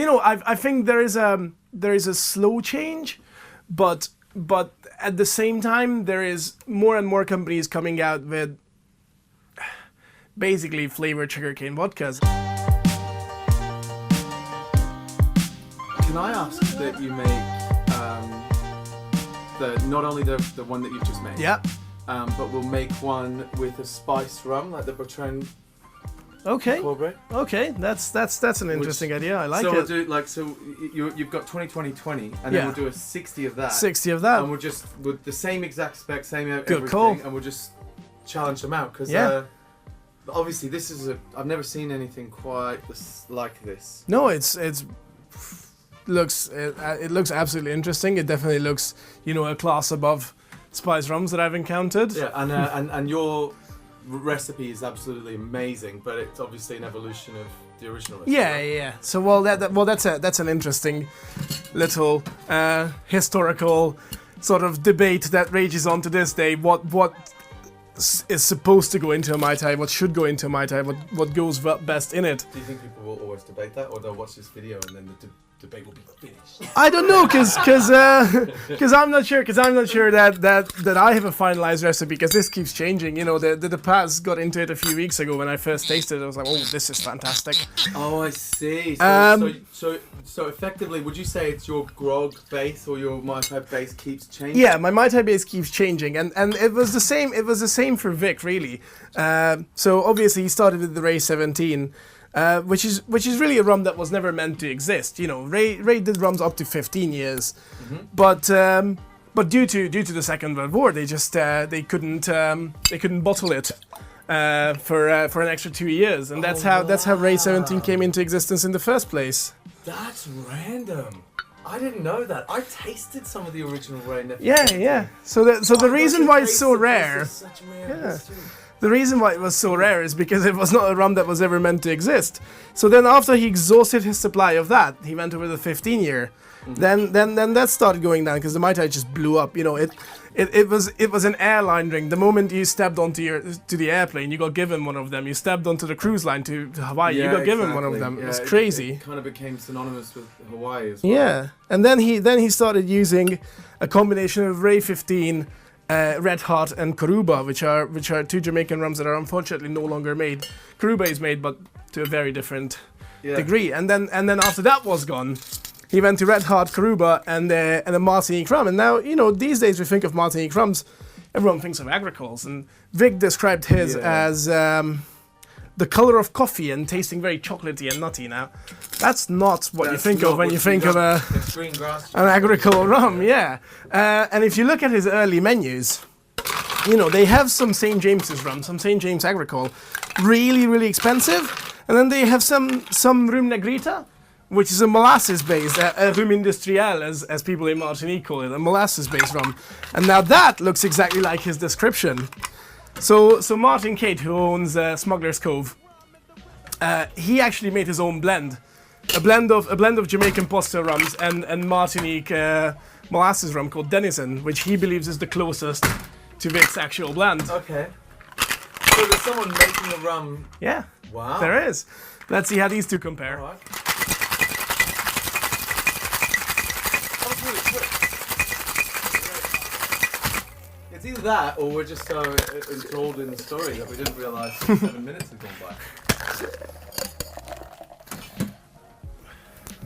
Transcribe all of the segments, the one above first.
So I think there is a slow change, but at the same time there is more and more companies coming out with basically flavored sugarcane vodkas. Can I ask that you make not only the one that you've just made, Yeah. But we'll make one with a spice rum, like the Bertrand Okay. Corbet. Okay. That's an interesting idea. I like so it. we'll do you've got 20, and then we'll do a 60 of that. 60 of that. And we'll just with the same exact spec, same Good everything, call. and we'll just challenge them out because obviously this is I've never seen anything quite like this. No, it looks absolutely interesting. It definitely looks, a class above spice rums that I've encountered. Yeah, and your recipe is absolutely amazing, but it's obviously an evolution of the original recipe. Yeah. So that's an interesting little historical sort of debate that rages on to this day. What is supposed to go into a Mai Tai? What should go into a Mai Tai? What goes best in it? Do you think people will always debate that, or they'll watch this video and then the debate will be finished? I don't know, because I'm not sure. Because I'm not sure that I have a finalized recipe. Because this keeps changing. The Paz got into it a few weeks ago when I first tasted it. I was like, oh, this is fantastic. Oh, I see. So effectively, would you say it's your grog base or your Mai Tai base keeps changing? Yeah, my Mai Tai base keeps changing, and it was the same. It was the same for Vic, really. So obviously he started with the Ray 17. Which is really a rum that was never meant to exist. Ray did rums up to 15 years, but due to the Second World War, they just they couldn't bottle it for an extra 2 years, and that's how Ray 17 came into existence in the first place. That's random. I didn't know that. I tasted some of the original Ray. Yeah. So the reason why it's so rare. Such rare history. The reason why it was so rare is because it was not a rum that was ever meant to exist. So then after he exhausted his supply of that, he went over the 15-year. Then that started going down because the Mai Tai just blew up. It was an airline drink. The moment you stepped onto the airplane, you got given one of them. You stepped onto the cruise line to Hawaii, you got given one of them. It was crazy. It kind of became synonymous with Hawaii as well. Yeah, and then he started using a combination of Ray 15, Red Hot, and Karuba, which are two Jamaican rums that are unfortunately no longer made. Karuba is made, but to a very different degree. And then after that was gone, he went to Red Hot, Karuba, and a Martinique rum. And now these days we think of Martinique rums, everyone thinks of agricoles. And Vic described his as the color of coffee and tasting very chocolatey and nutty. Now, that's not what you think of when you think of an agricole rum, yeah. And if you look at his early menus, they have some St. James's rum, some St. James agricole, really, really expensive. And then they have some Rum Negrita, which is a molasses-based, a Rum Industriel, as people in Martinique call it, a molasses-based rum. And now that looks exactly like his description. So Martin Cate, who owns Smuggler's Cove, he actually made his own blend, a blend of Jamaican postel rums and Martinique molasses rum called Denison, which he believes is the closest to Vic's actual blend. Okay. So there's someone making a rum. Yeah. Wow. There is. Let's see how these two compare. All right. That was really quick. It's either that, or we're just so enthralled in the story that we didn't realise 7 minutes had gone by.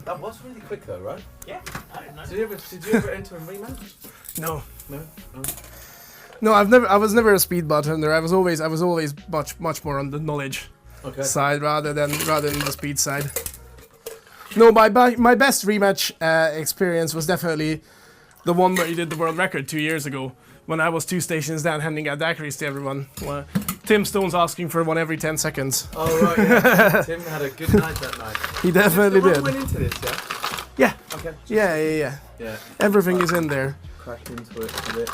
That was really quick, though, right? Yeah, I don't know. Did you ever enter a rematch? No. No. No, I was never a speed bartender. I was always much more on the knowledge side rather than the speed side. No, my best rematch experience was definitely the one where you did the world record 2 years ago, when I was 2 stations down handing out daiquiris to everyone. Tim Stone's asking for one every 10 seconds. Oh, right, yeah. Tim had a good night that night. He definitely did. You went into this, yeah? Yeah. Okay. Yeah. Everything is in there. Cracked into it a bit.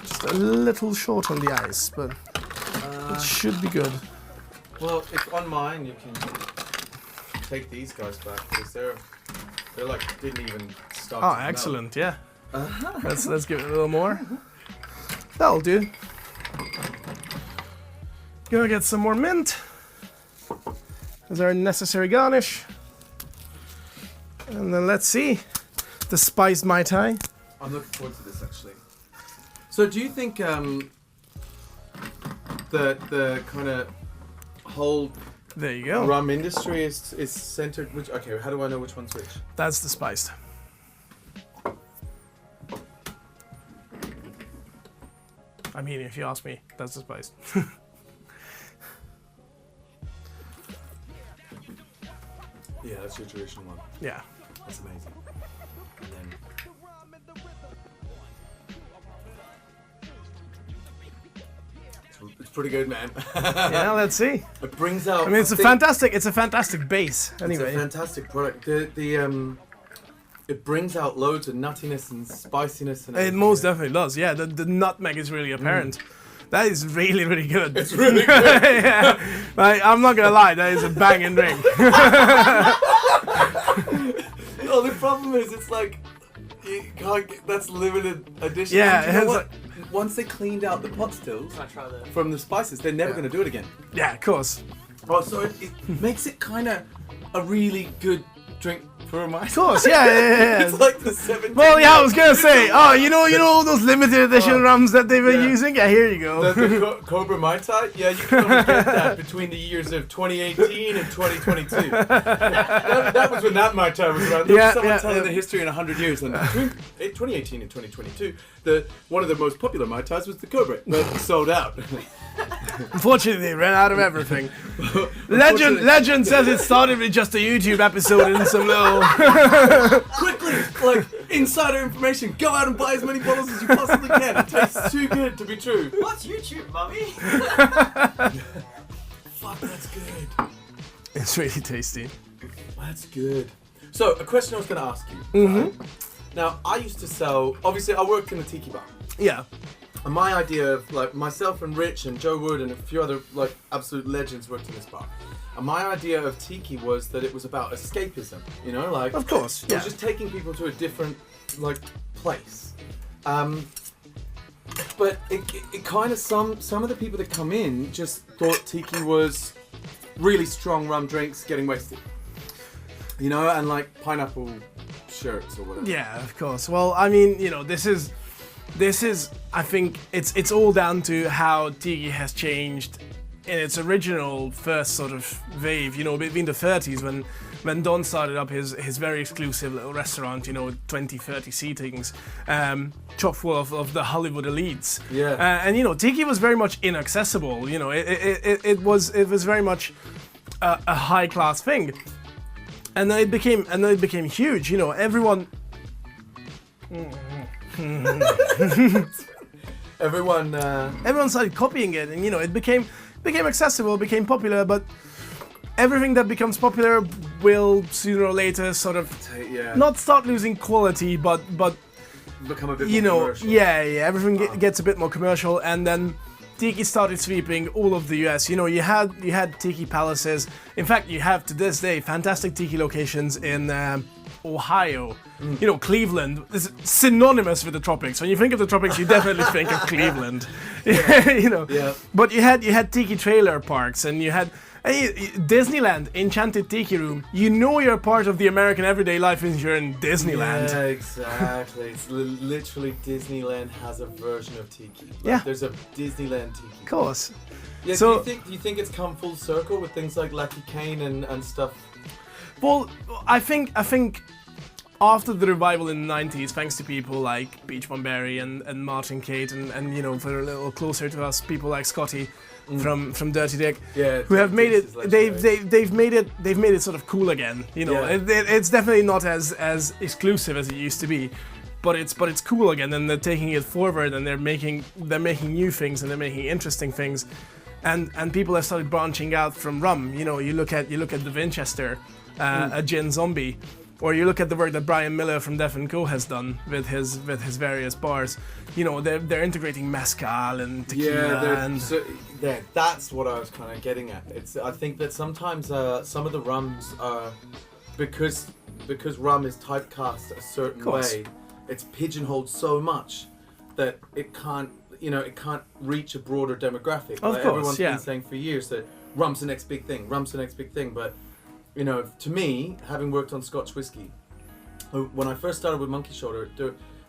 Just a little short on the ice, but it should be good. Well, if on mine you can take these guys back, because they're like didn't even start. Oh, excellent! Yeah. Let's give it a little more. That'll do. Gonna get some more mint as our necessary garnish. And then let's see. The spiced Mai Tai. I'm looking forward to this actually. So do you think the kind of whole There you go. rum industry is centered? Okay, how do I know which one's which? That's the spiced. I mean, if you ask me, that's the spiced. Yeah, that's your traditional one. Yeah. That's amazing. And then it's pretty good, man. Yeah, let's see. It brings out. I mean, it's a fantastic base. Anyway. It's a fantastic product. It brings out loads of nuttiness and spiciness and It everything. most definitely does. Yeah, the nutmeg is really apparent. That is really, really good. It's really good. Yeah. Like, I'm not gonna lie, that is a banging drink. No, the problem is it's like you can't get, that's limited edition. Yeah, And you know it's what? Once they cleaned out the pot stills from the spices, they're never going to do it again. Yeah, of course. Oh, so it makes it kind of a really good drink for a Of course, yeah. It's like the 17. Well, yeah, I was gonna say, you know those limited edition rums that they were using? Yeah, here you go. The Cobra Mai Tai? Yeah, you can only get that between the years of 2018 and 2022. that was when that Mai Tai was around. There was someone telling the history in 100 years. And between 2018 and 2022, one of the most popular Mai Tais was the Cobra, but it sold out. Unfortunately, they ran out of everything. Legend says it started with just a YouTube episode and some little... Quickly, like, insider information, go out and buy as many bottles as you possibly can. It tastes too good to be true. What's YouTube, mummy? Fuck, that's good. It's really tasty. That's good. So, a question I was going to ask you. Right? Now, I used to sell... Obviously, I worked in a tiki bar. Yeah. And my idea of, like, myself and Rich and Joe Wood and a few other, like, absolute legends worked in this bar. And my idea of tiki was that it was about escapism, you know, like... Of course, It was just taking people to a different, like, place. But it kind of, some of the people that come in just thought tiki was really strong rum drinks getting wasted. You know, and, like, pineapple shirts or whatever. Yeah, of course. Well, I mean, you know, this is, I think, it's all down to how tiki has changed in its original first sort of wave, you know, between the 30s when Don started up his very exclusive little restaurant, you know, 20, 30 seatings, chock full of the Hollywood elites. Yeah. And, you know, tiki was very much inaccessible, you know, it was very much a high-class thing. And then it became huge, you know, everyone... Everyone started copying it, and you know it became accessible, became popular. But everything that becomes popular will sooner or later sort of not start losing quality, but become a bit you more know, commercial. everything gets a bit more commercial, and then tiki started sweeping all of the US. You know, you had tiki palaces. In fact, you have to this day fantastic tiki locations in Ohio. You know, Cleveland is synonymous with the tropics. When you think of the tropics, you definitely think of Cleveland. You know. Yeah. But you had tiki trailer parks, and you had Disneyland, Enchanted Tiki Room. You know you're part of the American everyday life when you're in Disneyland. Yeah, exactly. It's literally Disneyland has a version of tiki. Like, Yeah. There's a Disneyland tiki. Of course. Yeah. So- do you think it's come full circle with things like Lucky Kane and stuff? Well, I think after the revival in the 90s, thanks to people like Beach Bomberry and Martin Kate and you know, for a little closer to us, people like Scotty from Dirty Dick, Yeah, who have made Dick's it. is They've made it sort of cool again. You know, Yeah. it's definitely not as exclusive as it used to be, but it's cool again, and they're taking it forward, and they're making new things, and they're making interesting things. And people have started branching out from rum. You know, you look at the Winchester, a gin zombie, or you look at the work that Brian Miller from Def & Co has done with his various bars. You know, they're integrating mezcal and tequila that's what I was kind of getting at. I think that sometimes some of the rums are because rum is typecast a certain way, it's pigeonholed so much that it can't reach a broader demographic. Of course, everyone's yeah. been saying for years that rum's the next big thing, but you know, to me, having worked on Scotch whiskey, when I first started with Monkey Shoulder,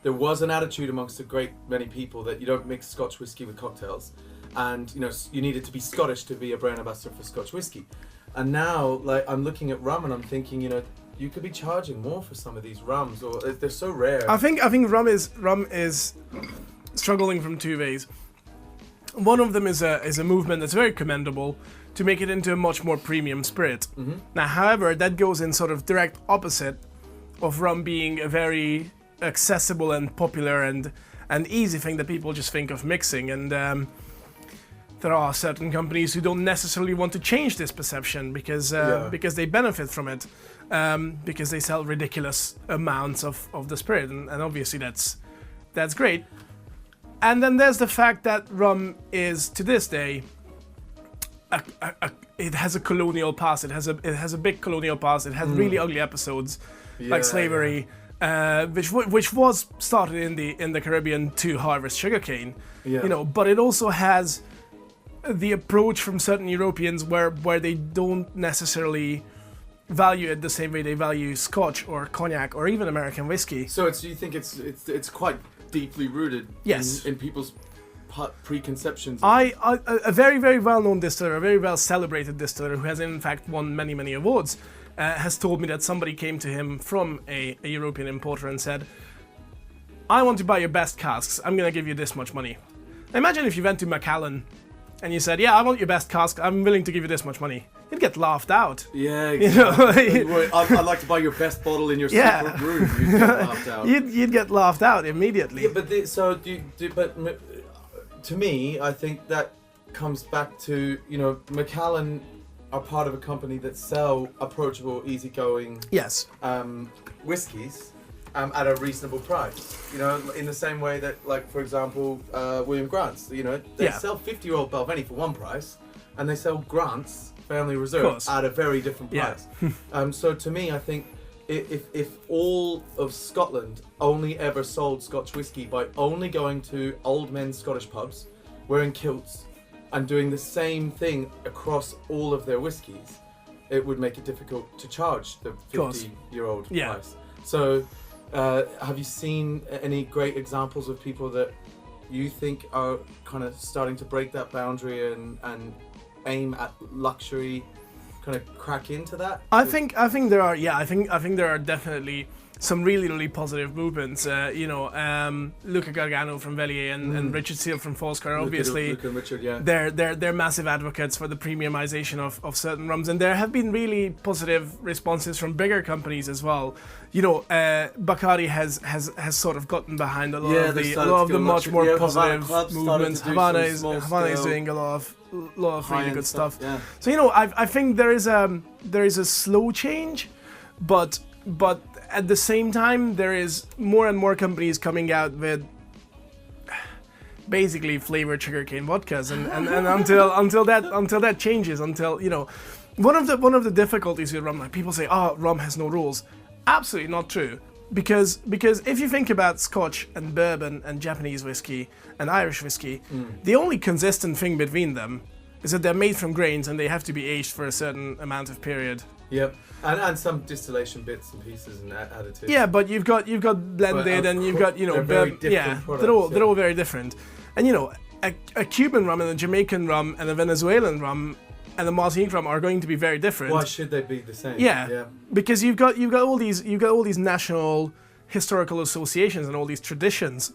there was an attitude amongst a great many people that you don't mix Scotch whiskey with cocktails, and you needed to be Scottish to be a brand ambassador for Scotch whiskey. And now, like, I'm looking at rum and I'm thinking, you could be charging more for some of these rums, or they're so rare. I think rum is struggling from two ways. One of them is a movement that's very commendable to make it into a much more premium spirit. Mm-hmm. Now, however, that goes in sort of direct opposite of rum being a very accessible and popular and easy thing that people just think of mixing. And there are certain companies who don't necessarily want to change this perception because they benefit from it, because they sell ridiculous amounts of the spirit, and obviously that's great. And then there's the fact that rum is, to this day, it has a colonial past. It has a big colonial past. It has really ugly episodes like slavery, which was started in the Caribbean to harvest sugarcane. Yeah. But it also has the approach from certain Europeans where they don't necessarily value it the same way they value Scotch or cognac or even American whiskey. So you think it's quite deeply rooted in people's preconceptions? A very, very well-known distiller, a very well-celebrated distiller who has in fact won many, many awards, has told me that somebody came to him from a European importer and said, I want to buy your best casks, I'm going to give you this much money. Imagine if you went to Callan and you said, yeah, I want your best cask, I'm willing to give you this much money. You'd get laughed out. Yeah, exactly. I'd like to buy your best bottle in your secret room. You'd get laughed out. You'd get laughed out immediately. Yeah, but to me, I think that comes back to, Macallan are part of a company that sell approachable, easygoing whiskies at a reasonable price. In the same way that, like, for example, William Grant's, they sell 50-year-old Balvenie for one price, and they sell Grant's Family Reserve at a very different price. So to me, I think if all of Scotland only ever sold Scotch whisky by only going to old men's Scottish pubs, wearing kilts, and doing the same thing across all of their whiskies, it would make it difficult to charge the 50-year-old price. So have you seen any great examples of people that you think are kind of starting to break that boundary and aim at luxury, kind of crack into that? I think there are. Yeah, I think there are definitely some really, really positive movements. Luca Gargano from Velier and Richard Seal from Foscar, obviously, Luca and Richard, they're massive advocates for the premiumization of certain rums, and there have been really positive responses from bigger companies as well. Bacardi has sort of gotten behind a lot of the much more positive movements. Havana is doing a lot of really good stuff. Yeah. So I think there is a slow change, but at the same time there is more and more companies coming out with basically flavored sugarcane vodkas, and until that changes, one of the difficulties with rum, like people say, rum has no rules. Absolutely not true. Because if you think about Scotch and bourbon and Japanese whiskey and Irish whiskey, the only consistent thing between them is that they're made from grains and they have to be aged for a certain amount of period. Yep, and some distillation bits and pieces and additives. Yeah, but you've got blended and you've got they're all very different. And a Cuban rum and a Jamaican rum and a Venezuelan rum and the Martinique rum are going to be very different. Why should they be the same? Yeah. Because you've got all these national historical associations and all these traditions,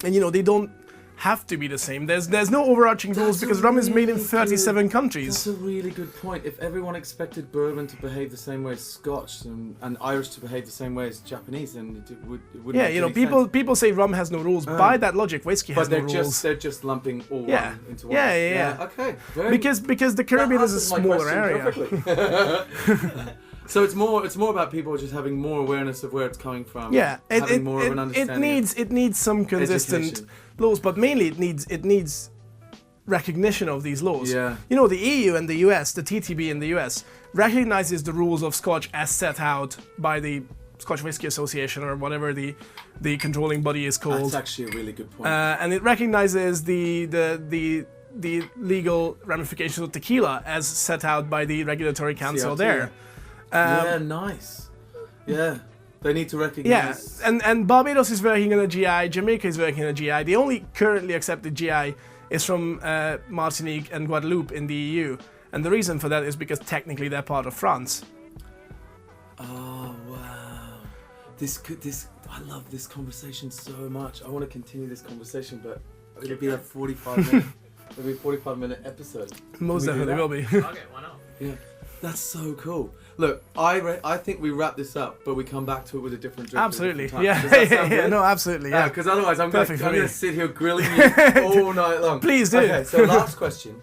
and they don't have to be the same. There's no overarching rules because rum is made in 37 countries. That's a really good point. If everyone expected bourbon to behave the same way as Scotch and Irish to behave the same way as Japanese, then it wouldn't make any sense. People say rum has no rules. By that logic, whiskey has no rules. They're just lumping all one into one. Yeah. Okay. Because the Caribbean is a smaller area. So it's more about people just having more awareness of where it's coming from. Yeah, having more of an understanding. It needs some consistent laws, but mainly it needs recognition of these laws. Yeah. The EU and the US, the TTB in the US, recognizes the rules of Scotch as set out by the Scotch Whisky Association or whatever the controlling body is called. That's actually a really good point. And it recognizes the legal ramifications of tequila as set out by the regulatory council CRT, there. Nice. Yeah. They need to Yeah, recognize. and Barbados is working on a GI, Jamaica is working on a GI. The only currently accepted GI is from Martinique and Guadeloupe in the EU. And the reason for that is because technically they're part of France. Oh wow! I love this conversation so much. I want to continue this conversation, but it'll be a 45 minute. It'll be a 45-minute episode. Most Can we do definitely that? will be. Okay, why not? Yeah, that's so cool. Look, I think we wrap this up, but we come back to it with a different drink. at a Absolutely. different time. Yeah, Does that sound yeah, good? no, absolutely, yeah. Because otherwise I'm going Perfect for to me. sit here grilling you all night long. Please do. Okay, so last question,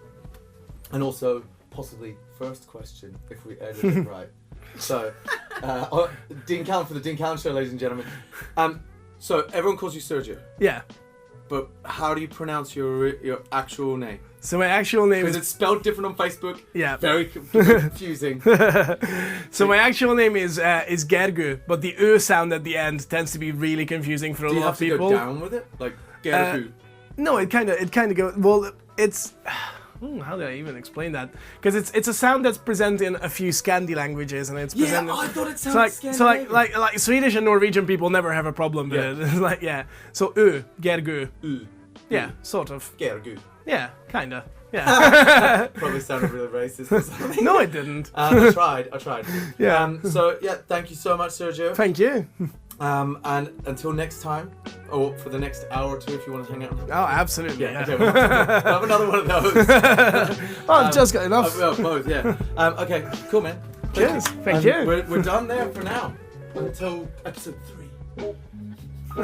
and also possibly first question if we edit it right. So, Dean Callan for the Dean Callan Show, ladies and gentlemen. So everyone calls you Sergio, Yeah. but how do you pronounce your actual name? So my actual name Because is... it's spelled different on Facebook. Yeah. Very confusing. So my actual name is Gergo, but the Ö sound at the end tends to be really confusing for a Do you lot have of to people. go down with it? Like, Gergo. No, it kind of goes. Well, it's. How do I even explain that? Because it's a sound that's present in a few Scandi languages, and it's Yeah, present. I thought it so sounded like Swedish and Norwegian people never have a problem with it. It's like yeah. So Ö, Gergo. Yeah, sort of. Gergo. Yeah, kinda. Yeah. Probably sounded really racist or something. No, it didn't. I tried. Yeah. So yeah, thank you so much, Sergio. Thank you. And until next time, or for the next hour or two, if you want to hang out. Oh, absolutely. Yeah. Okay, we'll have another one of those. I've just got enough. Well, both, yeah. Okay, cool, man. Cheers. Thank you. We're done there for now. Until episode 3.